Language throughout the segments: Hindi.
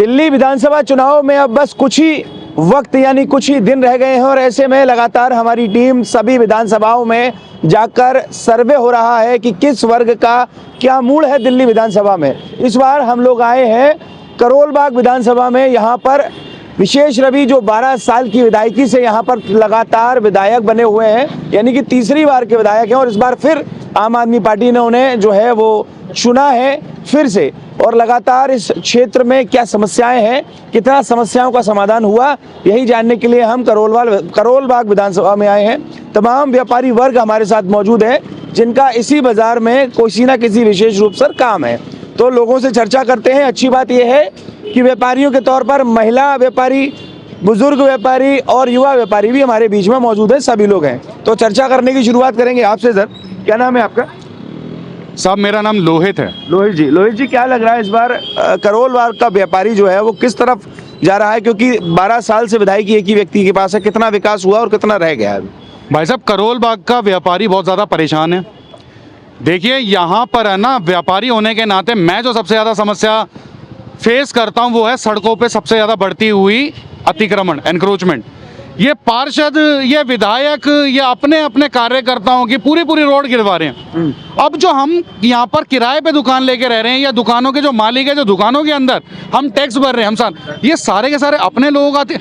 दिल्ली विधानसभा चुनाव में अब बस कुछ ही वक्त यानी कुछ ही दिन रह गए हैं और ऐसे में लगातार हमारी टीम सभी विधानसभाओं में जाकर सर्वे हो रहा है कि किस वर्ग का क्या मूड है दिल्ली विधानसभा में। इस बार हम लोग आए हैं करोल बाग विधानसभा में। यहाँ पर विशेष रवि जो 12 साल की विधायकी से यहाँ पर लगातार विधायक बने हुए हैं, यानी कि तीसरी बार के विधायक हैं और इस बार फिर आम आदमी पार्टी ने उन्हें जो है वो चुना है फिर से। और लगातार इस क्षेत्र में क्या समस्याएं हैं, कितना समस्याओं का समाधान हुआ, यही जानने के लिए हम करोल बाग विधानसभा में आए हैं। तमाम व्यापारी वर्ग हमारे साथ मौजूद है जिनका इसी बाजार में किसी न किसी विशेष रूप से काम है, तो लोगों से चर्चा करते हैं। अच्छी बात यह है कि व्यापारियों के तौर पर महिला व्यापारी, बुजुर्ग व्यापारी और युवा व्यापारी भी हमारे बीच में मौजूद हैं, सभी लोग हैं। तो चर्चा करने की शुरुआत करेंगे आपसे। सर, क्या नाम है आपका? साहब, मेरा नाम लोहित है। लोहित जी, क्या लग रहा है इस बार करोल बाग का व्यापारी जो है वो किस तरफ जा रहा है, क्योंकि 12 साल से विधायकी एक ही व्यक्ति के पास है, कितना विकास हुआ और कितना रह गया है? भाई साहब, करोल बाग का व्यापारी बहुत ज़्यादा परेशान है। देखिए, यहाँ पर है ना, व्यापारी होने के नाते मैं जो सबसे ज़्यादा समस्या फेस करता हूँ वो है सड़कों पे सबसे ज़्यादा बढ़ती हुई अतिक्रमण, एनक्रोचमेंट। ये पार्षद, ये विधायक, ये अपने अपने कार्यकर्ताओं की पूरी रोड गिरवा रहे हैं। अब जो हम यहाँ पर किराए पे दुकान लेके रह रहे हैं या दुकानों के जो मालिक है, जो दुकानों के अंदर हम टैक्स भर रहे हैं, हम साथ, ये सारे के सारे अपने लोग आते।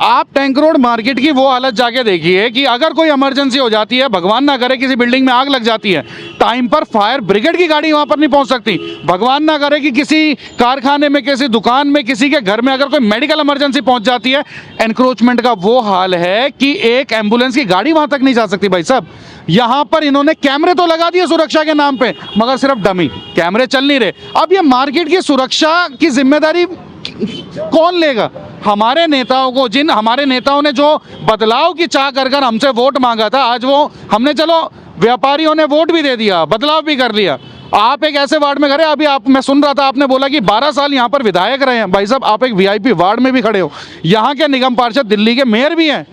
आप टैंक रोड मार्केट की वो हालत जाके देखिए कि अगर कोई इमरजेंसी हो जाती है, भगवान ना करे किसी बिल्डिंग में आग लग जाती है, टाइम पर फायर ब्रिगेड की गाड़ी वहाँ पर नहीं पहुँच सकती। भगवान ना करे कि किसी कारखाने में, किसी दुकान में, किसी के घर में अगर कोई मेडिकल इमरजेंसी पहुँच जाती है, एनक्रोचमेंट का वो हाल है कि एक एम्बुलेंस की गाड़ी वहां तक नहीं जा सकती। भाई साहब, यहां पर इन्होंने कैमरे तो लगा दिए सुरक्षा के नाम पे, मगर सिर्फ डमी कैमरे चल नहीं रहे। अब ये मार्केट की सुरक्षा की जिम्मेदारी कौन लेगा? हमारे नेताओं को, जिन हमारे नेताओं ने जो बदलाव की चाह कर हमसे वोट मांगा था, आज वो हमने, चलो व्यापारियों ने वोट भी दे दिया, बदलाव भी कर लिया। आप एक ऐसे वार्ड में खड़े, अभी मैं सुन रहा था, आपने बोला कि 12 साल यहाँ पर विधायक रहे हैं। भाई साहब, आप एक वीआईपी वार्ड में भी खड़े हो, यहाँ के निगम पार्षद दिल्ली के मेयर भी हैं,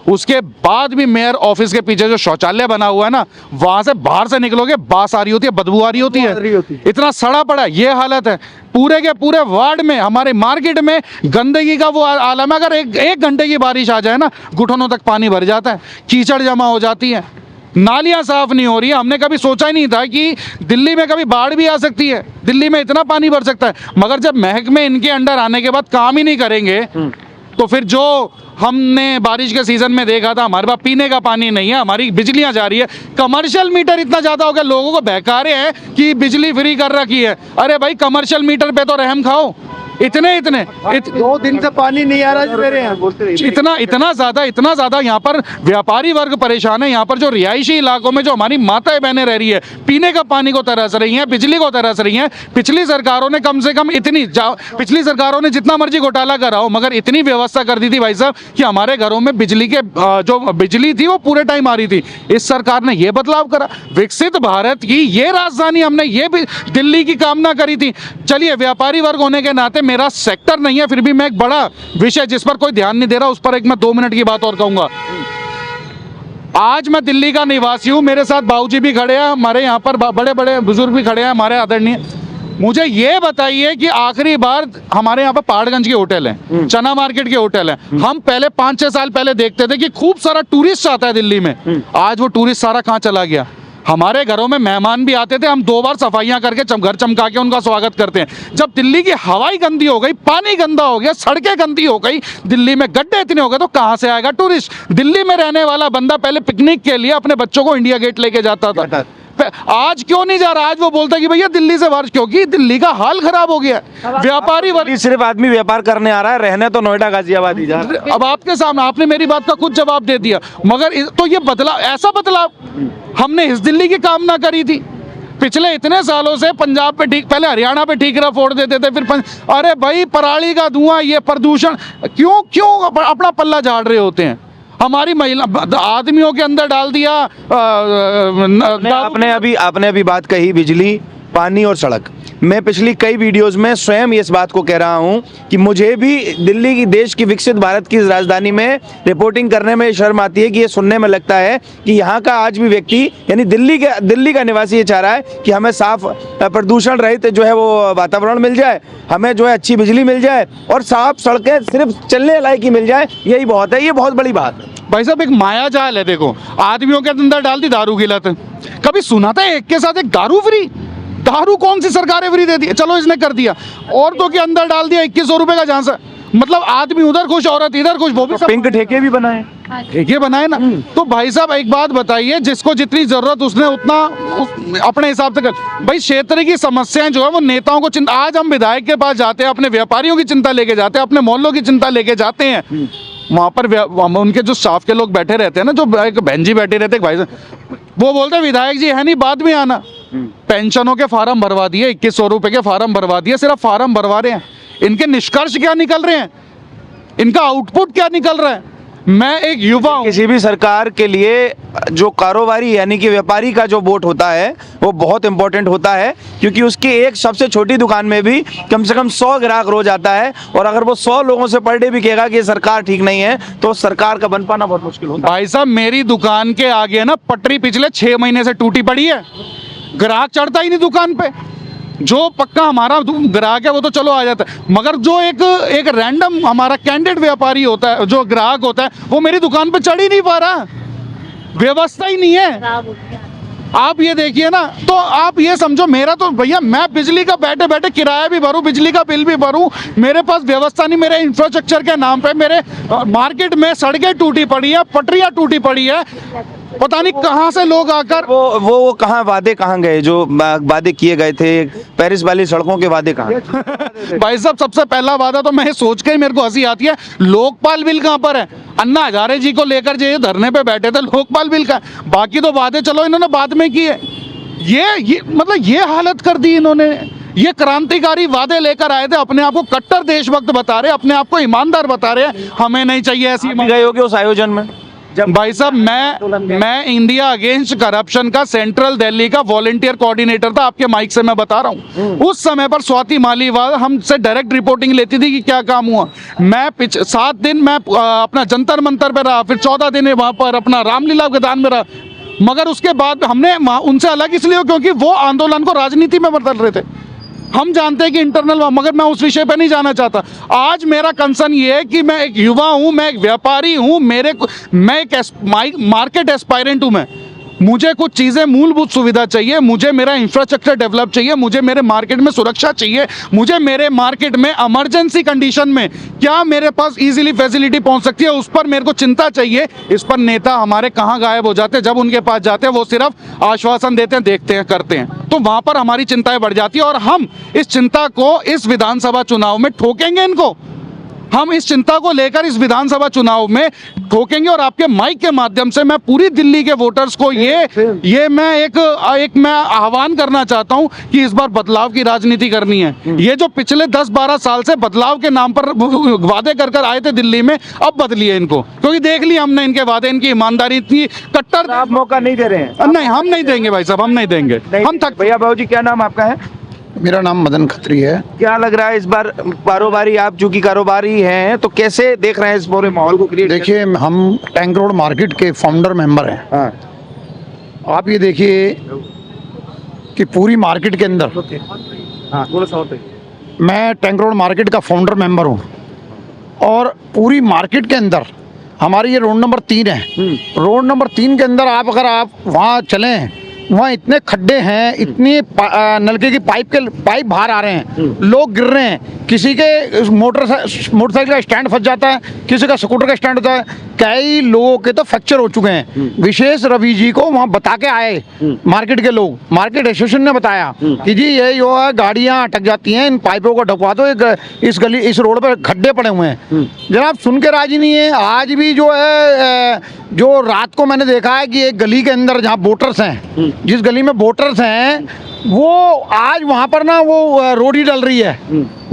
उसके बाद भी मेयर ऑफिस के पीछे जो शौचालय बना हुआ है ना, वहां से बाहर से निकलोगे बास आ रही होती है, बदबू आ रही होती है, इतना सड़ा पड़ा ये हालत है। पूरे के पूरे वार्ड में, हमारे मार्केट में गंदगी का वो आलम है। अगर एक घंटे की बारिश आ जाए ना, घुटनों तक पानी भर जाता है, कीचड़ जमा हो जाती है, नालियां साफ नहीं हो रही है। हमने कभी सोचा ही नहीं था कि दिल्ली में कभी बाढ़ भी आ सकती है, दिल्ली में इतना पानी भर सकता है। मगर जब महकमे इनके अंडर आने के बाद काम ही नहीं करेंगे, तो फिर जो हमने बारिश के सीजन में देखा था, हमारे पास पीने का पानी नहीं है, हमारी बिजलियां जा रही है, कमर्शियल मीटर इतना ज्यादा हो गया, लोगों को बहकारे हैं कि बिजली फ्री कर रखी है। अरे भाई, कमर्शियल मीटर पे तो रहम खाओ। इतने 2 दिन से पानी नहीं आ रहा मेरे यहाँ, इतना ज्यादा यहाँ पर व्यापारी वर्ग परेशान है। यहाँ पर जो रिहायशी इलाकों में जो हमारी माताएं बहनें रह रही है, पीने का पानी को तरस रही हैं, बिजली को तरस रही हैं। पिछली सरकारों ने कम से कम पिछली सरकारों ने जितना मर्जी घोटाला करा हो, मगर इतनी व्यवस्था कर दी थी भाई साहब कि हमारे घरों में बिजली के जो बिजली थी वो पूरे टाइम आ रही थी। इस सरकार ने ये बदलाव करा, विकसित भारत की ये राजधानी हमने ये भी दिल्ली की कामना करी थी। चलिए, व्यापारी वर्ग होने के नाते मेरा सेक्टर नहीं है, फिर भी मैं एक बड़ा विषय जिस पर कोई ध्यान नहीं दे रहा, उस पर एक मैं 2 मिनट की बात और कहूंगा। आज मैं दिल्ली का निवासी हूं, मेरे साथ बाबूजी भी खड़े हैं, हमारे यहाँ पर बड़े बड़े बुजुर्ग भी खड़े हैं, हमारे आदरणीय। मुझे ये बताइए कि आखिरी बार हमारे यहाँ पर पहाड़गंज के होटल है, चना मार्केट के होटल है, हम पहले 5-6 साल पहले देखते थे कि खूब सारा टूरिस्ट आता है दिल्ली में। आज वो टूरिस्ट सारा कहाँ चला गया? हमारे घरों में मेहमान भी आते थे, हम 2 बार सफाइयां करके घर चमका के उनका स्वागत करते हैं। जब दिल्ली की हवाई गंदी हो गई, पानी गंदा हो गया, सड़कें गंदी हो गई, दिल्ली में गड्ढे इतने हो गए, तो कहां से आएगा टूरिस्ट? दिल्ली में रहने वाला बंदा पहले पिकनिक के लिए अपने बच्चों को इंडिया गेट लेके जाता था, आज क्यों नहीं जा रहा? आज वो बोलता है कि भैया दिल्ली से बाहर, क्योंकि दिल्ली का हाल खराब हो गया है। व्यापारी वर्ग, सिर्फ आदमी व्यापार करने आ रहा है, रहने तो नोएडा गाजियाबाद ही जा रहा है। अब आपके सामने आपने मेरी बात का खुद जवाब दे दिया। मगर तो ये बदलाव, ऐसा बदलाव हमने इस दिल्ली की कामना करी थी। पिछले इतने सालों से पंजाब पे ठीक, पहले हरियाणा पे ठीकरा फोड़ देते थे, फिर अरे भाई, पराली का धुआं, ये प्रदूषण, क्यों अपना पल्ला झाड़ रहे होते हैं? हमारी महिला आदमियों के अंदर डाल दिया। आपने अभी बात कही बिजली, पानी और सड़क। मैं पिछली कई वीडियोस में स्वयं इस बात को कह रहा हूं कि मुझे भी दिल्ली की, देश की, विकसित भारत की राजधानी में रिपोर्टिंग करने में शर्म आती है कि ये सुनने में लगता है कि यहाँ का आज भी व्यक्ति, यानी दिल्ली का निवासी ये चाह रहा है कि हमें साफ प्रदूषण रहित जो है वो वातावरण मिल जाए, हमें जो है अच्छी बिजली मिल जाए और साफ सड़कें सिर्फ चलने लायक ही मिल जाए, यही बहुत है। ये बहुत बड़ी बात है भाई साहब। एक माया जाल है, देखो आदमियों के अंदर डाल दी दारू की लत। कभी सुना था एक के साथ एक दारू फ्री? दारू कौन सी सरकारें फ्री देती है? चलो इसने कर दिया, औरतों के अंदर डाल दिया 2100 रुपए का झांसा। मतलब आदमी उधर खुश, औरत इधर खुश। वो भी सब पिंक ठेके भी बनाए, ठेके बनाए ना। तो भाई साहब एक बात बताइए, जिसको जितनी जरूरत उसने उतना अपने हिसाब से कर। भाई क्षेत्र की समस्याएं जो है वो नेताओं को चिंता, आज हम विधायक के पास जाते हैं, अपने व्यापारियों की चिंता लेके जाते हैं, अपने मोहल्लों की चिंता लेके जाते हैं, वहां पर उनके जो स्टाफ के लोग बैठे रहते हैं ना, जो एक बहन जी बैठे रहते हैं, भाई साहब वो बोलते हैं विधायक जी है नहीं, बाद में आना। पेंशनों के फार्म भरवा दिए, 2100 रुपए के फार्म भरवा दिए, सिर्फ फार्म भरवा रहे हैं। इनके निष्कर्ष क्या निकल रहे हैं? इनका आउटपुट क्या निकल रहा है? मैं एक युवा हूं। किसी भी सरकार के लिए जो कारोबारी यानी कि व्यापारी का जो वोट होता है वो बहुत इंपॉर्टेंट होता है, क्योंकि उसकी एक सबसे छोटी दुकान में भी कम से कम 100 ग्राहक रोज आता है, और अगर वो 100 लोगों से पर डे भी कहेगा कि ये सरकार ठीक नहीं है तो सरकार का बन पाना बहुत मुश्किल होता है। भाई साहब मेरी दुकान के आगे ना पटरी पिछले 6 महीने से टूटी पड़ी है, ग्राहक चढ़ता ही नहीं दुकान पे। जो पक्का हमारा ग्राहक है वो तो चलो आ जाता है, मगर जो एक रैंडम हमारा कैंडिडेट व्यापारी होता है, जो ग्राहक होता है, वो मेरी दुकान पे चढ़ ही नहीं पा रहा, व्यवस्था ही नहीं है। आप ये देखिए ना, तो आप ये समझो मेरा तो भैया, मैं बिजली का बैठे बैठे किराया भी भरूं, बिजली का बिल भी भरूं, मेरे पास व्यवस्था नहीं। मेरे इंफ्रास्ट्रक्चर के नाम पे मेरे मार्केट में सड़कें टूटी पड़ी है, पटरियां टूटी पड़ी है, पता नहीं कहां से लोग आकर वो कहाँ वादे कहाँ गए जो वादे किए गए थे, पेरिस वाली सड़कों के वादे कहाँ? भाई साहब सबसे पहला वादा तो मैं सोच के ही मेरे को हंसी आती है, लोकपाल बिल कहाँ पर है? अन्ना हजारे जी को लेकर जो धरने पे बैठे थे, लोकपाल बिल का, बाकी तो वादे चलो इन्होंने बाद में किए। ये मतलब ये हालत कर दी इन्होंने। ये क्रांतिकारी वादे लेकर आए थे, अपने आप को कट्टर देशभक्त बता रहे, अपने आप को ईमानदार बता रहे हैं, हमें नहीं चाहिए ऐसी। गए होगे उस आयोजन में? भाई साहब मैं इंडिया अगेंस्ट करप्शन का सेंट्रल दिल्ली का वॉलंटियर कोऑर्डिनेटर था, आपके माइक से मैं बता रहा हूँ। उस समय पर स्वाति मालीवाल हमसे डायरेक्ट रिपोर्टिंग लेती थी कि क्या काम हुआ। मैं 7 दिन मैं अपना जंतर मंतर पे रहा, फिर 14 दिन वहां पर अपना रामलीला मैदान में रहा, मगर उसके बाद हमने उनसे अलग इसलिए क्योंकि वो आंदोलन को राजनीति में बदल रहे थे। हम जानते हैं कि इंटरनल, मगर मैं उस विषय पे नहीं जाना चाहता। आज मेरा कंसर्न ये है कि मैं एक युवा हूं, मैं एक व्यापारी हूं, मैं एक मार्केट एस्पायरेंट हूं। मुझे कुछ चीज़ें, मूलभूत सुविधा चाहिए, मुझे मेरा इंफ्रास्ट्रक्चर डेवलप चाहिए, मुझे मेरे मार्केट में सुरक्षा चाहिए, मुझे मेरे मार्केट में इमरजेंसी कंडीशन में क्या मेरे पास इजीली फैसिलिटी पहुंच सकती है, उस पर मेरे को चिंता चाहिए। इस पर नेता हमारे कहाँ गायब हो जाते हैं? जब उनके पास जाते हैं वो सिर्फ आश्वासन देते हैं, देखते हैं, करते हैं, तो वहां पर हमारी चिंताएं बढ़ जाती है। और हम इस चिंता को इस विधानसभा चुनाव में ठोकेंगे, इनको हम इस चिंता को लेकर इस विधानसभा चुनाव में ठोकेंगे। और आपके माइक के माध्यम से मैं पूरी दिल्ली के वोटर्स को ये मैं एक मैं आह्वान करना चाहता हूं कि इस बार बदलाव की राजनीति करनी है। ये जो पिछले 10-12 साल से बदलाव के नाम पर वादे कर आए थे दिल्ली में, अब बदलिए इनको, क्योंकि देख लिया हमने इनके वादे, इनकी ईमानदारी इतनी कट्टर। आप मौका नहीं दे रहे हैं? नहीं, हम नहीं देंगे भाई साहब, हम नहीं देंगे, हम थक। भैया बाबू जी, क्या नाम आपका है? मेरा नाम मदन खत्री है। क्या लग रहा है इस बार कारोबारी, आप चूंकि कारोबारी हैं तो कैसे देख रहे हैं इस पूरे माहौल को क्रिएट? देखिए, हम टैंक रोड मार्केट के फाउंडर मेंबर हैं। हाँ। आप ये देखिए कि पूरी मार्केट के अंदर, हाँ, मैं टैंक रोड मार्केट का फाउंडर मेंबर हूँ, और पूरी मार्केट के अंदर हमारी ये रोड नंबर 3 है। रोड नंबर 3 के अंदर अगर आप वहाँ चलें, वहाँ इतने खड्डे हैं, इतनी नलके की पाइप बाहर आ रहे हैं, लोग गिर रहे हैं, किसी के मोटरसाइकिल का स्टैंड फंस जाता है, किसी का स्कूटर का स्टैंड होता है, कई लोगों के तो फ्रैक्चर हो चुके हैं। विशेष रवि जी को वहाँ बता के आए, मार्केट के लोग, मार्केट एसोसिएशन ने बताया कि जी ये जो है गाड़ियाँ अटक जाती हैं, इन पाइपों को ढकवा दो, इस रोड पर खड्डे पड़े हुए हैं। जनाब सुन के राजी नहीं है। आज भी जो है, जो रात को मैंने देखा है कि एक गली के अंदर जहाँ वोटर्स हैं, जिस गली में वोटर्स हैं, वो आज वहाँ पर ना वो रोडी डल रही है।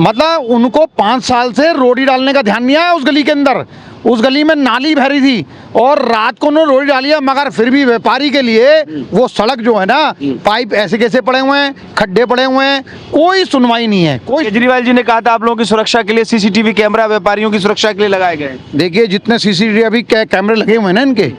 मतलब उनको 5 साल से रोडी डालने का ध्यान नहीं आया उस गली के अंदर। उस गली में नाली भरी थी और रात को उन्होंने रोड डाली है, मगर फिर भी व्यापारी के लिए वो सड़क जो है ना, पाइप ऐसे कैसे पड़े हुए हैं, खड्डे पड़े हुए हैं, कोई सुनवाई नहीं है। कोई केजरीवाल जी ने कहा था आप लोगों की सुरक्षा के लिए सीसीटीवी कैमरा व्यापारियों की सुरक्षा के लिए लगाए गए। देखिए जितने सीसीटीवी अभी कैमरे लगे हुए हैं ना इनके,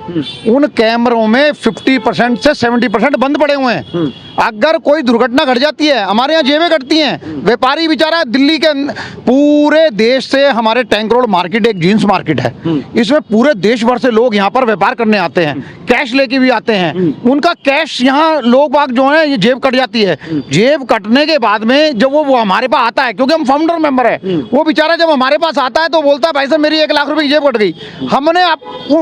उन कैमरों में 50% से 70% बंद पड़े हुए हैं। अगर कोई दुर्घटना घट जाती है, हमारे यहाँ जेबें कटती हैं। व्यापारी बेचारा दिल्ली के पूरे देश से, हमारे टैंक रोड मार्केट एक जींस मार्केट है, इसमें पूरे देश भर से लोग यहाँ पर व्यापार करने आते हैं, कैश लेके भी आते हैं। उनका कैश यहाँ लोग बाग जो है, ये जेब कट जाती है। जेब कटने के बाद में जब वो हमारे पास आता है, क्योंकि हम फाउंडर मेंबर है, वो बेचारा जब हमारे पास आता है तो बोलता है भाई साहब मेरी 1 लाख रुपए की जेब कट गई। हमने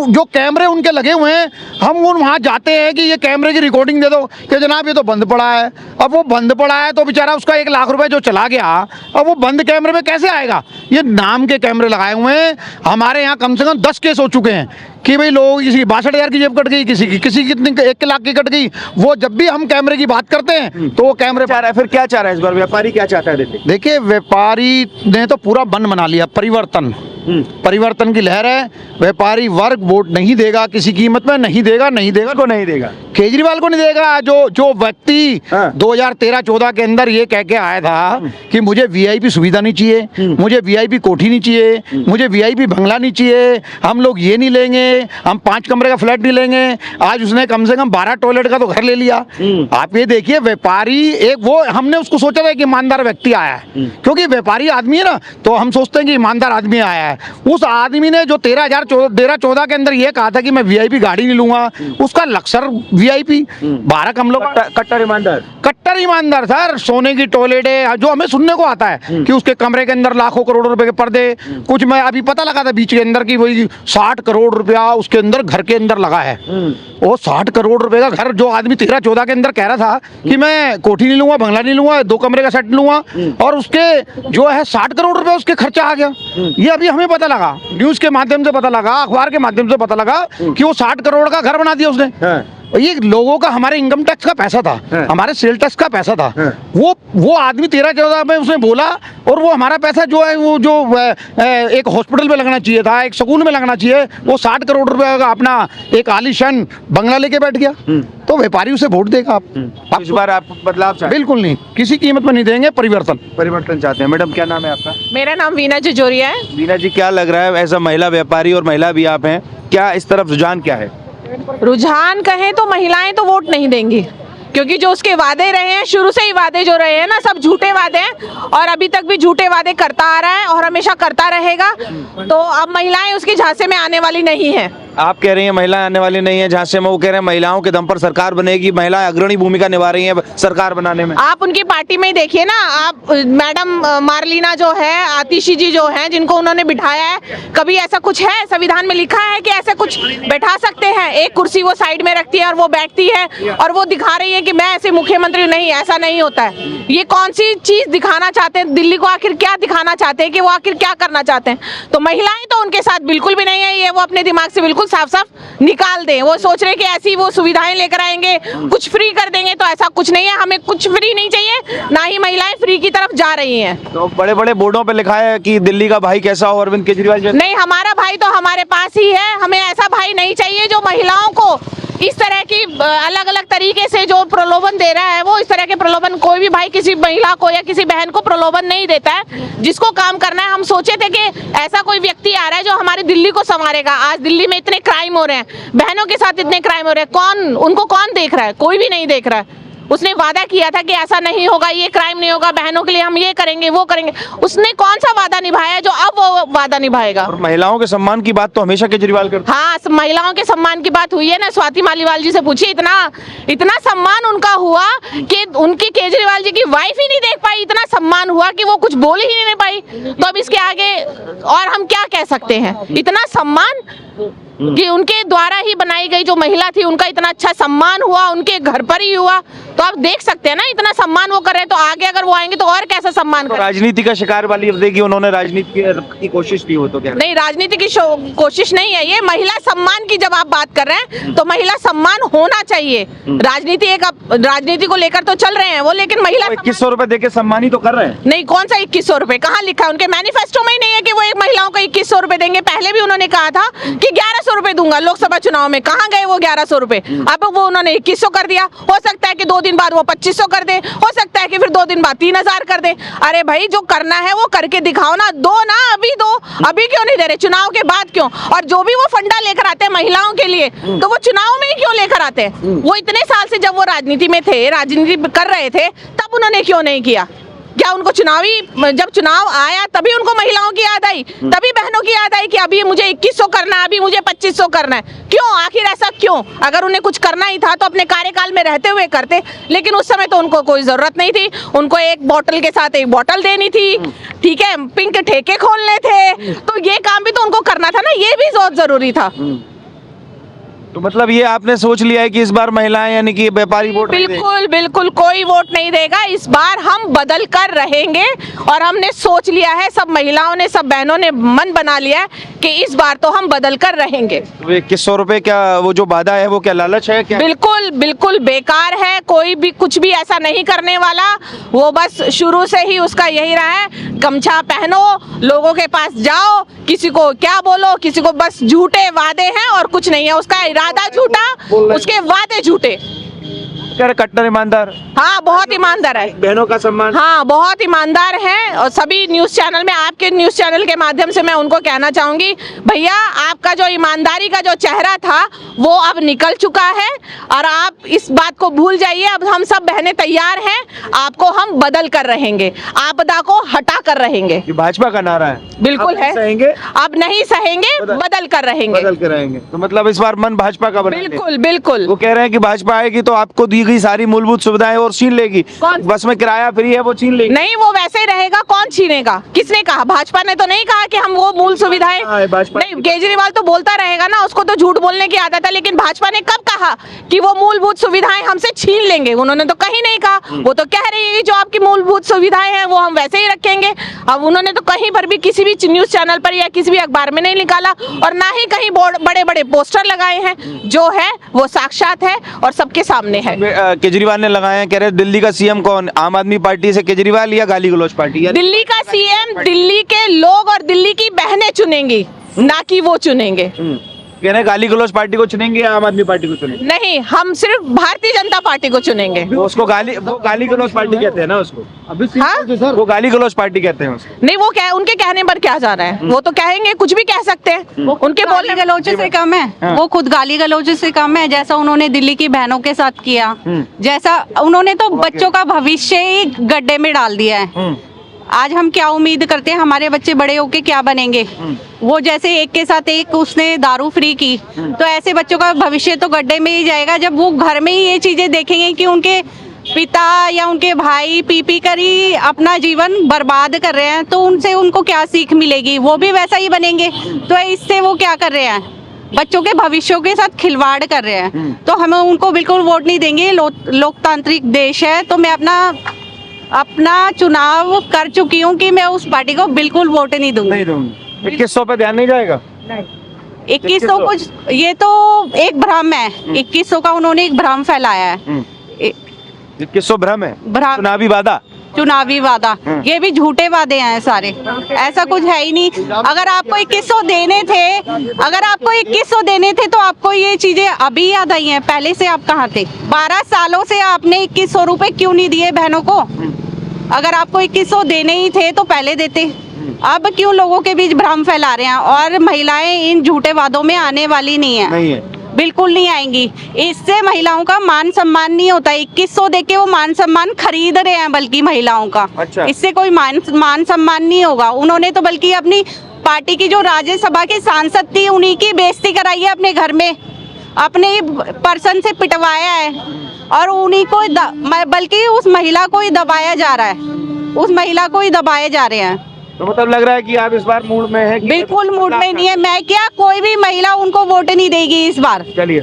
जो कैमरे उनके लगे हुए हैं, हम वहाँ जाते हैं कि ये कैमरे की रिकॉर्डिंग दे दो, कि जनाब ये तो बंद पड़ा है। अब वो बंद पड़ा है तो बेचारा उसका 1 लाख रुपए जो चला गया, अब वो बंद कैमरे में कैसे आएगा? ये नाम के कैमरे लगाए हुए हैं। हमारे यहाँ कम से कम 10 केस हो चुके हैं कि भाई लोग किसी की 62,000 की जेब कट गई, किसी की कितनी 1 लाख की कट गई। वो जब भी हम कैमरे की बात करते हैं तो वो कैमरे चाह रहा है, फिर क्या चाह रहा है इस बार व्यापारी, क्या चाहता है दिल्ली? देखिए व्यापारी ने तो पूरा बंद बना लिया, परिवर्तन की लहर है। व्यापारी वर्ग वोट नहीं देगा, किसी कीमत में नहीं देगा, नहीं देगा को नहीं देगा, केजरीवाल को नहीं देगा। जो व्यक्ति 2013-14 के अंदर ये कह के आया था कि मुझे वीआईपी सुविधा नहीं चाहिए, मुझे वीआईपी कोठी नहीं चाहिए, मुझे वीआईपी बंगला नहीं चाहिए, हम लोग ये नहीं लेंगे, हम 5 कमरे का फ्लैट नहीं लेंगे, आज उसने कम से कम 12 टॉयलेट का तो घर ले लिया। आप ये देखिए व्यापारी एक, वो हमने उसको सोचा था कि ईमानदार व्यक्ति आया है, क्योंकि व्यापारी आदमी है ना, तो हम सोचते हैं कि ईमानदार आदमी आया है। उस आदमी ने जो 13-14 के अंदर ये कहा था कि मैं वीआईपी गाड़ी नहीं लूंगा, उसका लक्सर वीआईपी 12 कमलों का, कट्टर ईमानदार सर। सोने की टॉयलेट है, जो हमें सुनने को आता है कि उसके कमरे के अंदर लाखों करोड़ों रुपए के पर्दे, कुछ मैं अभी पता लगा था बीच के अंदर की वही 60 करोड़ रुपया उसके अंदर घर के अंदर लगा है। वो 60 करोड़ रुपए का घर, जो आदमी 13-14 के अंदर कह रहा था कि मैं कोठी नहीं लूंगा, बंगला नहीं लूंगा, 2 कमरे का सेट लूंगा, और उसके जो है 60 करोड़ रुपए उसके खर्चा आ गया। ये अभी हमें पता लगा, न्यूज के माध्यम से पता लगा, अखबार के माध्यम से पता लगा कि वो 60 करोड़ का घर बना दिया उसने। ये लोगों का, हमारे इनकम टैक्स का पैसा था, हमारे सेल टैक्स का पैसा था। वो आदमी 13-14 में उसने बोला, और वो हमारा पैसा जो है, वो जो एक हॉस्पिटल में लगना चाहिए था, एक स्कूल में लगना चाहिए, वो 60 करोड़ रुपए का अपना एक आलीशान बंगला लेके बैठ गया। तो व्यापारी उसे वोट देगा। आप इस बार आप बदलाव चाहते हैं? बिल्कुल नहीं, किसी कीमत में नहीं देंगे, परिवर्तन चाहते हैं। मैडम क्या नाम है आपका? मेरा नाम वीना जजोरिया है। वीना जी, क्या लग रहा है एज अ महिला व्यापारी, और महिला भी आप हैं, क्या इस तरफ रुझान क्या है? रुझान कहें तो महिलाएं तो वोट नहीं देंगी, क्योंकि जो उसके वादे रहे हैं, शुरू से ही वादे जो रहे हैं ना, सब झूठे वादे हैं, और अभी तक भी झूठे वादे करता आ रहा है और हमेशा करता रहेगा। तो अब महिलाएं उसकी झांसे में आने वाली नहीं है। आप कह रही हैं महिलाएं आने वाली नहीं है झांसे में, वो कह रहे हैं महिलाओं के दम पर सरकार बनेगी, महिलाएं अग्रणी भूमिका निभा रही हैं सरकार बनाने में। आप उनकी पार्टी में ही देखिए ना, आप मैडम मार्लिना जो है, आतिशी जी जो हैं, जिनको उन्होंने बिठाया है, कभी ऐसा कुछ है संविधान में लिखा है कि ऐसा कुछ बैठा सकते हैं? एक कुर्सी वो साइड में रखती है और वो बैठती है और वो दिखा रही है कि मैं ऐसे मुख्यमंत्री नहीं, ऐसा नहीं होता है। ये कौन सी चीज दिखाना चाहते हैं दिल्ली को? आखिर क्या दिखाना चाहते हैं कि वो आखिर क्या करना चाहते हैं? तो महिलाएं तो उनके साथ बिल्कुल भी नहीं है, ये वो अपने दिमाग से बिल्कुल साफ साफ निकाल दें। वो सोच रहे कि ऐसी वो सुविधाएं लेकर आएंगे, कुछ फ्री कर देंगे, तो ऐसा कुछ नहीं है। हमें कुछ फ्री नहीं चाहिए, ना ही महिलाएं फ्री की तरफ जा रही हैं। तो बड़े बड़े बोर्डों पे लिखा है कि दिल्ली का भाई कैसा हो, अरविंद केजरीवाल जैसा। नहीं, हमारा भाई तो हमारे पास ही है। हमें ऐसा भाई नहीं चाहिए जो महिलाओं को इस तरह की अलग अलग तरीके से जो प्रलोभन दे रहा है। वो इस तरह के प्रलोभन कोई भी भाई किसी महिला को या किसी बहन को प्रलोभन नहीं देता है। जिसको काम करना है, हम सोचे थे कि ऐसा कोई व्यक्ति आ रहा है जो हमारी दिल्ली को संवारेगा। आज दिल्ली में इतने क्राइम हो रहे हैं, बहनों के साथ इतने क्राइम हो रहे हैं, कौन उनको कौन देख रहा है? कोई भी नहीं देख रहा है। उसने वादा किया था कि ऐसा नहीं होगा, ये क्राइम नहीं होगा, बहनों के लिए हम ये करेंगे, वो करेंगे। उसने कौन सा वादा निभाया जो अब वो वादा निभाएगा? और महिलाओं के सम्मान की बात तो हमेशा केजरीवाल करते। हाँ, महिलाओं के सम्मान की बात हुई है ना, स्वाति मालीवाल जी से पूछिए। इतना सम्मान उनका हुआ कि उनकी केजरीवाल जी की वाइफ ही नहीं देख पाई, इतना सम्मान हुआ कि वो कुछ बोल ही नहीं पाई। तो अब इसके आगे और हम क्या कह सकते हैं? इतना सम्मान कि उनके द्वारा ही बनाई गई जो महिला थी, उनका इतना अच्छा सम्मान हुआ, उनके घर पर ही हुआ। तो आप देख सकते हैं ना, इतना सम्मान वो कर रहे हैं, तो आगे अगर वो आएंगे तो और कैसा सम्मान तो करें? राजनीति का शिकार वाली देखिए, उन्होंने राजनीति की कोशिश की हो तो क्या? नहीं, राजनीति की कोशिश नहीं है ये। महिला सम्मान की जब आप बात कर रहे हैं तो महिला सम्मान होना चाहिए। राजनीति को लेकर तो चल रहे हैं वो, लेकिन महिला 2100 रुपए देके सम्मानित तो कर रहे हैं। नहीं, कौन सा 2100 रुपए? कहाँ लिखा है? उनके मैनिफेस्टो में ही नहीं है कि वो एक महिलाओं को 2100 2100 रुपए देंगे। पहले भी उन्होंने कहा था कि 1100 रुपए दूंगा लोकसभा चुनाव में, कहाँ गए वो 1100 रुपए? अब वो उन्होंने 2100 कर दिया। हो सकता है कि 2 दिन बाद वो 2500 कर दे, हो सकता है कि फिर 2 दिन बाद 3000 कर दे। अरे भाई, जो करना है वो करके दिखाओ ना, दो ना, अभी दो। अभी क्यों नहीं दे रहे? चुनाव के बाद क्यों? और जो भी वो फंडा लेकर आते हैं महिलाओं के लिए, तो वो चुनाव में ही क्यों लेकर आते हैं? वो इतने साल से जब वो राजनीति में थे, राजनीति कर रहे थे, तब उन्होंने क्यों नहीं किया? क्या उनको जब चुनाव आया तभी उनको महिलाओं की याद आई, तभी बहनों की याद आई कि अभी मुझे 2100 करना है, अभी मुझे 2500 करना है? क्यों? आखिर ऐसा क्यों? अगर उन्हें कुछ करना ही था तो अपने कार्यकाल में रहते हुए करते, लेकिन उस समय तो उनको कोई जरूरत नहीं थी। उनको एक बोतल के साथ एक बोतल देनी थी, ठीक है, पिंक ठेके खोलने थे, तो ये काम भी तो उनको करना था ना, ये भी बहुत जरूरी था। तो मतलब ये आपने सोच लिया है कि इस बार महिलाएं यानी कि व्यापारी वोट नहीं देंगी? बिल्कुल बिल्कुल, कोई वोट नहीं देगा। इस बार हम बदल कर रहेंगे और हमने सोच लिया है, सब महिलाओं ने, सब बहनों ने मन बना लिया है कि इस बार तो हम बदल कर रहेंगे। तो 2100 रुपए क्या वो जो वादा है वो क्या लालच है क्या? बिल्कुल बिल्कुल बेकार है। कोई भी कुछ भी ऐसा नहीं करने वाला। वो बस शुरू से ही उसका यही रहा है, गमछा पहनो, लोगों के पास जाओ, किसी को क्या बोलो, किसी को बस झूठे वादे हैं और कुछ नहीं है। उसका इरादा झूठा, उसके वादे झूठे। कट्टर ईमानदार। हाँ, बहुत ईमानदार है, बहनों का सम्मान। हाँ, बहुत ईमानदार हैं। और सभी न्यूज चैनल में, आपके न्यूज चैनल के माध्यम से मैं उनको कहना चाहूंगी, भैया आपका जो ईमानदारी का जो चेहरा था वो अब निकल चुका है और आप इस बात को भूल जाइए। अब हम सब बहनें तैयार हैं, आपको हम बदल कर रहेंगे, आपदा को हटा कर रहेंगे। ये भाजपा का नारा है। बिल्कुल अब है। सहेंगे? अब नहीं सहेंगे, बदल कर रहेंगे। बदल कर रहेंगे। तो मतलब इस बार मन भाजपा का बना। बिल्कुल बिल्कुल। वो कह रहे हैं कि भाजपा आएगी तो आपको दी गई सारी मूलभूत सुविधाएं और छीन लेगी। कौन? बस में किराया फ्री है वो छीन लेगी। नहीं, वो वैसे ही रहेगा। कौन छीनेगा? किसने कहा? भाजपा ने तो नहीं कहा कि हम वो मूल सुविधाएं। नहीं, केजरीवाल तो बोलता रहेगा ना, उसको तो झूठ बोलने की आदत है। लेकिन भाजपा ने कब कहा कि वो मूलभूत सुविधाएं हमसे छीन लेंगे? उन्होंने तो कहीं नहीं कहा। वो तो कह रही है कि जो आपकी मूलभूत सुविधाएं हैं वो हम वैसे ही रखेंगे। अब उन्होंने तो कहीं पर भी किसी भी न्यूज चैनल पर या किसी भी अखबार में नहीं निकाला और ना ही कहीं बड़े बड़े पोस्टर लगाए हैं। जो है वो साक्षात है और सबके सामने है। केजरीवाल ने लगाए हैं, कह रहे दिल्ली का सीएम कौन? आम आदमी पार्टी से केजरीवाल या गाली गलौज पार्टी? दिल्ली का सीएम दिल्ली के लोग और दिल्ली की बहनें चुनेंगी, ना कि वो चुनेंगे। कह रहे गाली गलौज पार्टी को चुनेंगे या आम आदमी पार्टी को चुनेंगे? नहीं, हम सिर्फ भारतीय जनता पार्टी को चुनेंगे। वो गाली गलौज पार्टी कहते हैं ना उसको। हाँ? वो गाली गलौज पार्टी कहते हैं उसको। नहीं, वो क्या, उनके कहने पर क्या जा रहा है? वो तो कहेंगे, कुछ भी कह सकते हैं। उनके गाली गलौज से कम है, वो खुद गाली गलौज से कम है। जैसा उन्होंने दिल्ली की बहनों के साथ किया, जैसा उन्होंने तो बच्चों का भविष्य ही गड्ढे में डाल दिया है। आज हम क्या उम्मीद करते हैं हमारे बच्चे बड़े होके क्या बनेंगे? वो जैसे एक के साथ एक उसने दारू फ्री की, तो ऐसे बच्चों का भविष्य तो गड्ढे में ही जाएगा। जब वो घर में ही ये चीजें देखेंगे कि उनके पिता या उनके भाई पी पी कर ही अपना जीवन बर्बाद कर रहे हैं, तो उनसे उनको क्या सीख मिलेगी? वो भी वैसा ही बनेंगे। तो इससे वो क्या कर रहे हैं? बच्चों के भविष्यों के साथ खिलवाड़ कर रहे हैं। तो हम उनको बिल्कुल वोट नहीं देंगे। लोकतांत्रिक देश है, तो मैं अपना चुनाव कर चुकी हूँ कि मैं उस पार्टी को बिल्कुल वोट नहीं दूंगी। 2100 पे ध्यान नहीं जाएगा? 2100 कुछ, ये तो एक भ्रम है। 2100 का उन्होंने एक भ्रम फैलाया है। 2100 भ्रम है, भ्रम, चुनावी वादा। चुनावी वादा, ये भी झूठे वादे हैं सारे। ऐसा कुछ है ही नहीं। अगर आपको 2100 देने थे तो आपको ये चीजें अभी याद आई हैं? पहले से आप कहाँ थे? 12 सालों से आपने 2100 रुपए क्यों नहीं दिए बहनों को? अगर आपको 2100 देने ही थे तो पहले देते। अब क्यों लोगों के बीच भ्रम फैला रहे हैं? और महिलाएं इन झूठे वादों में आने वाली नहीं है, बिल्कुल नहीं आएंगी। इससे महिलाओं का मान सम्मान नहीं होता। 2100 देके वो मान सम्मान खरीद रहे हैं बल्कि महिलाओं का। अच्छा। इससे कोई मान सम्मान नहीं होगा। उन्होंने तो बल्कि अपनी पार्टी की जो राज्यसभा की सांसद थी उन्हीं की बेइज्जती कराई है अपने घर में, अपने पर्सन से पिटवाया है और उन्हीं को बल्कि उस महिला को ही दबाया जा रहा है, उस महिला को ही दबाए जा रहे हैं। तो मतलब लग रहा है कि आप इस बार मूड में है? बिल्कुल मूड में नहीं है। मैं क्या, कोई भी महिला उनको वोट नहीं देगी इस बार। चलिए,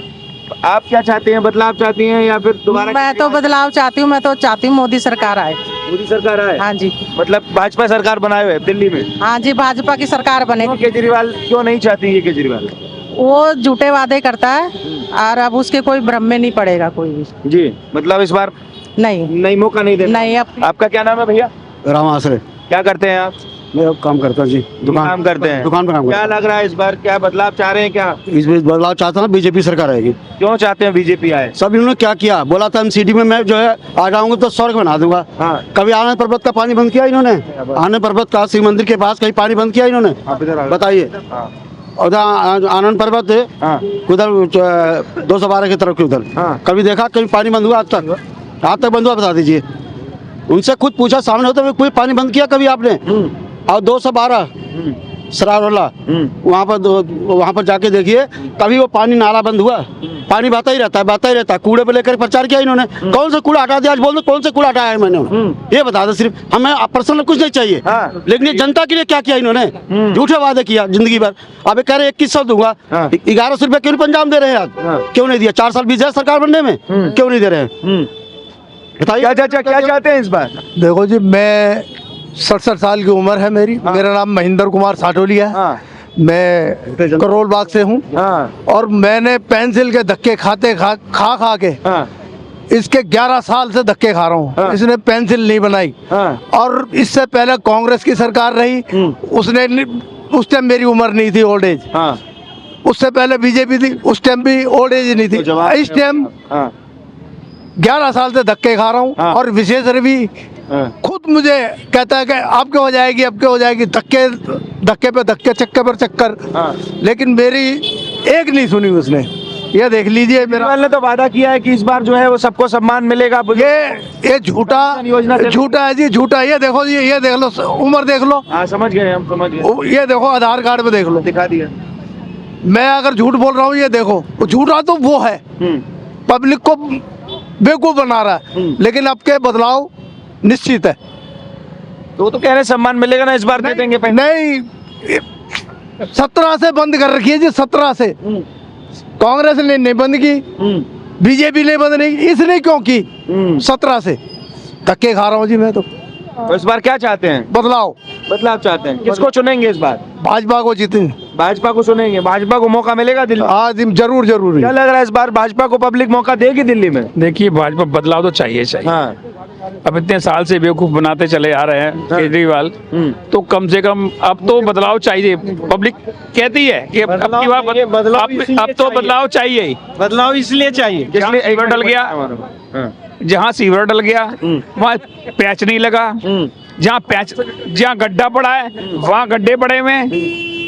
आप क्या चाहती हैं? बदलाव चाहती हैं या फिर दोबारा? मैं तो बदलाव चाहती हूँ। मैं तो चाहती हूँ मोदी सरकार आए। मोदी सरकार आए? हाँ जी। मतलब भाजपा सरकार बनाए हुए दिल्ली में? हाँ जी, भाजपा की सरकार बने। केजरीवाल क्यों नहीं चाहती है? केजरीवाल वो झूठे वादे करता है और अब उसके कोई भ्रम में नहीं पड़ेगा कोई भी। जी, मतलब इस बार नहीं मौका नहीं देना। नहीं। अब आपका क्या नाम है भैया? राम आश्रय। क्या करते हैं आप? मैं काम करता हूँ जी, काम करते हैं, दुकान पे काम क्या करता लग रहा है इस बार, क्या बदलाव चाह रहे हैं क्या? हूँ। इस बीच बदलाव चाहता हूँ, बीजेपी सरकार आएगी। क्यों चाहते हैं बीजेपी आए? सब इन्होंने क्या किया, बोला था एमसीडी में मैं जो है आ जाऊंगा तो स्वर्ग बना दूंगा। हाँ। कभी आनंद पर्वत का पानी बंद किया इन्होंने? आनंद पर्वत का शिव मंदिर के पास कहीं पानी बंद किया इन्होंने? बताइए। और आनंद पर्वत है हाँ। उधर 212 की तरफ के उधर, हाँ। कभी देखा कभी पानी बंद हुआ आज तक बंद हुआ? बता दीजिए। उनसे खुद पूछा, सामने होता है कोई पानी बंद किया कभी आपने? और 212 सरारवाला वहाँ पर जाके देखिए, कभी वो पानी नाला बंद हुआ? पानी बहता ही रहता है। कूड़े पे लेकर प्रचार किया इन्होंने, कौन सा कूड़ा हटा दिया? आज बोल दो कौन सा कूड़ा हटाया है मैंने, ये बता दो सिर्फ। हमें पर्सनल कुछ नहीं चाहिए, हाँ। लेकिन ये जनता के लिए क्या किया इन्होंने? झूठे वादे किया जिंदगी भर। अब ये कह रहे 2100 दूंगा, 1100 रुपये क्यों पंजाब दे रहे हैं आज? क्यों नहीं दिया? 4 साल बीत जाए सरकार बनने में, क्यों नहीं दे रहे हैं? बताइए। क्या चाहते हैं इस बार? देखो जी, मैं 67 साल की उम्र है मेरी। मेरा नाम महेंद्र कुमार साटोलिया है। हाँ। मैं करोल बाग से हूँ। हाँ। और मैंने पेंसिल के धक्के खा के हाँ। इसके 11 साल से धक्के खा रहा हूँ। हाँ। इसने पेंसिल नहीं बनाई। हाँ। और इससे पहले कांग्रेस की सरकार रही, उसने उस टाइम मेरी उम्र नहीं थी, ओल्ड एज। हाँ। उससे पहले बीजेपी थी, उस टाइम भी ओल्ड एज नहीं थी। इस टाइम 11 साल से धक्के खा रहा हूँ। हाँ। और विशेष रवि खुद मुझे कहता है कि अब क्या हो जाएगी, अब क्या हो जाएगी, धक्के पे धक्के, चक्कर पर चक्कर। हाँ। लेकिन मेरी एक नहीं सुनी उसने। ये देख लीजिए, मेरा केजरीवाल ने तो वादा किया है कि इस बार जो है वो सबको सम्मान मिलेगा। ये झूठा है जी, झूठा। ये देखो जी, ये देख लो, उम्र देख लो। हाँ, समझ गए, हम समझ गए। ये देखो, आधार कार्ड पे देख लो, दिखा दिया। मैं अगर झूठ बोल रहा हूँ, ये देखो, झूठा तो वो है, पब्लिक को बेवकूफ बना रहा है। लेकिन अब के बदलाव निश्चित है। तो वो तो कह रहे हैं सम्मान मिलेगा ना, इस बार दे देंगे पैसे। नहीं, 17 से बंद कर रखी है जी, 17 से। कांग्रेस ने नहीं बंद की, बीजेपी ने बंद नहीं की, इसने क्यों की? 17 से धक्के खा रहा हूँ जी मैं तो। इस बार क्या चाहते हैं? बदलाव चाहते हैं। किसको चुनेंगे इस बार? भाजपा को जीतेंगे। भाजपा को चुनेंगे। भाजपा को मौका मिलेगा दिल्ली? हाँ, जरूर। क्या लग रहा है इस बार भाजपा को पब्लिक मौका देगी दिल्ली में? देखिए, भाजपा बदलाव तो चाहिए। हाँ। अब इतने साल से बेवकूफ बनाते चले आ रहे हैं केजरीवाल, तो कम से कम अब तो बदलाव चाहिए। पब्लिक कहती है कि अब की बार अब तो बदलाव चाहिए। बदलाव इसलिए चाहिए जहाँ सीवर डल गया, जहाँ सीवर डल गया वहाँ पैच नहीं लगा, जहाँ गड्ढा पड़ा है वहाँ गड्ढे पड़े हुए हैं।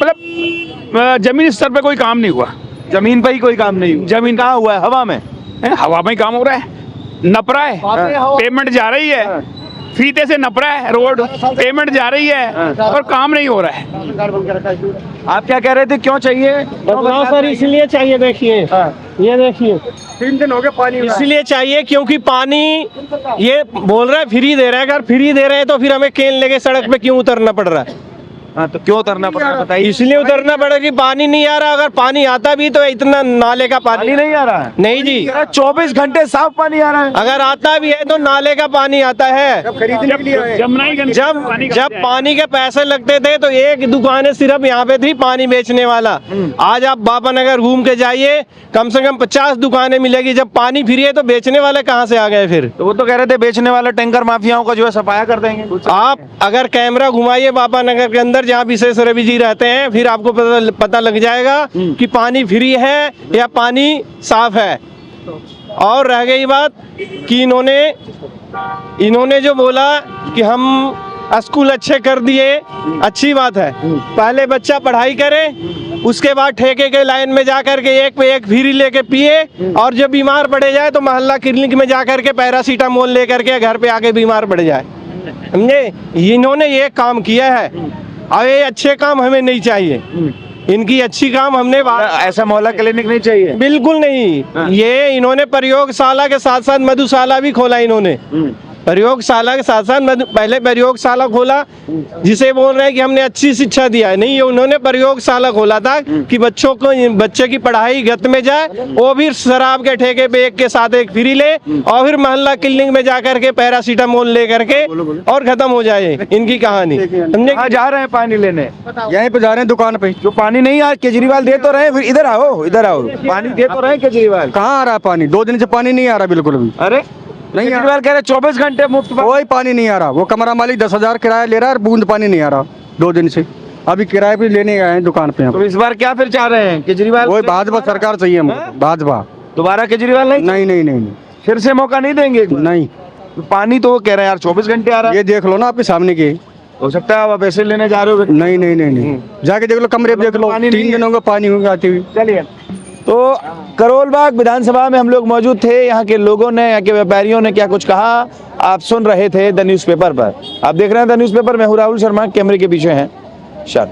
मतलब जमीन स्तर पे कोई काम नहीं हुआ। जमीन पर ही कोई काम नहीं हुआ। जमीन कहाँ हुआ है? हवा में। हवा में ही काम हो रहा है, नप रहा है, पेमेंट जा रही है, फीते से नप रहा है रोड, पेमेंट जा रही है, और काम नहीं हो रहा है। आप क्या कह रहे थे, क्यों चाहिए बदलाव? सर इसलिए चाहिए, देखिए ये देखिए 3 दिन हो गए पानी इसलिए चाहिए क्योंकि पानी ये बोल रहा है फ्री दे रहा है। अगर फ्री दे रहे हैं तो फिर हमें केन लेके सड़क पे क्यों उतरना पड़ रहा है? हाँ, तो क्यों उतरना पड़ रहा है बताइए? इसलिए उतरना पड़ेगा कि पानी नहीं आ रहा। अगर पानी आता भी तो इतना नाले का पानी नहीं आ रहा है। नहीं जी, 24 घंटे साफ पानी आ रहा है। अगर आता भी है तो नाले का पानी आता है। जब पानी के पैसे लगते थे तो एक दुकानें सिर्फ यहाँ पे थी पानी बेचने वाला। आज आप बाबा नगर घूम के जाइए, कम से कम 50 दुकानें मिलेगी। जब पानी फ्री है तो बेचने वाले कहाँ से आ गए फिर? तो वो तो कह रहे थे बेचने वाले टैंकर माफियाओं का जो है सफाया कर देंगे। आप अगर कैमरा घुमाइए बाबा नगर के अंदर जहाँ विशेष रवि जी रहते हैं, फिर आपको पता लग जाएगा कि पानी फ्री है या पानी साफ है। और रह गई बात कि इन्होंने जो बोला कि हम स्कूल अच्छे कर दिए, अच्छी बात है। पहले बच्चा पढ़ाई करे, उसके बाद ठेके के लाइन में जा कर के एक पे एक फ्री लेके पिए, और जब बीमार पड़े जाए तो मोहल्ला क्लिनिक में जा कर के पैरासीटामोल लेकर के घर पे आके बीमार पड़ जाए। समझे? इन्होंने ये काम किया है, और ये अच्छे काम हमें नहीं चाहिए। इनकी अच्छी काम हमने ऐसा मोहल्ला क्लिनिक नहीं चाहिए, बिल्कुल नहीं। ये इन्होंने प्रयोगशाला के साथ साथ मधुशाला भी खोला। इन्होंने प्रयोगशाला के साथ साथ पहले प्रयोगशाला खोला जिसे बोल रहे हैं कि हमने अच्छी शिक्षा दिया है। नहीं, ये उन्होंने प्रयोगशाला खोला था कि बच्चे की पढ़ाई गत में जाए, वो भी शराब के ठेके पे एक के साथ एक फ्री ले, और फिर मोहल्ला क्लिनिक में जा करके पैरासीटामोल ले करके और खत्म हो जाए इनकी कहानी। हमने जा रहे हैं पानी लेने, यहीं पे जा रहे हैं दुकान पे। जो पानी नहीं आ केजरीवाल दे तो रहे, फिर इधर आओ पानी दे तो रहे केजरीवाल। कहाँ आ रहा है पानी? 2 दिन से पानी नहीं आ रहा बिल्कुल भी। अरे नहीं आ केजरीवाल कह रहे 24 घंटे मुफ्त पानी। कोई पानी नहीं आ रहा। वो कमरा मालिक 10,000 किराया ले रहा है और बूंद पानी नहीं आ रहा 2 दिन से। अभी किराए पे लेने आए हैं दुकान पे हम। तो इस बार क्या फिर चाह रहे हैं केजरीवाल? वही भाजपा सरकार चाहिए हमको, भाजपा। दोबारा केजरीवाल नहीं? नहीं नहीं नहीं नहीं फिर से मौका नहीं देंगे? नहीं। तो पानी तो वो कह रहे हैं यार 24 घंटे आ रहा है। ये देख लो ना आपके सामने की। हो सकता है आप पैसे लेने जा रहे हो। नहीं नहीं नहीं नहीं जाके देख लो, कमरे पे देख लो, पानी नहीं 3 है। दिनों का पानी होगा आती हुई। चलिए, तो करोल बाग विधानसभा में हम लोग मौजूद थे। यहाँ के लोगों ने, यहाँ के व्यापारियों ने क्या कुछ कहा आप सुन रहे थे द न्यूज़पेपर पर। आप देख रहे हैं द न्यूज़पेपर। मैं हूँ राहुल शर्मा, कैमरे के पीछे हैं शर।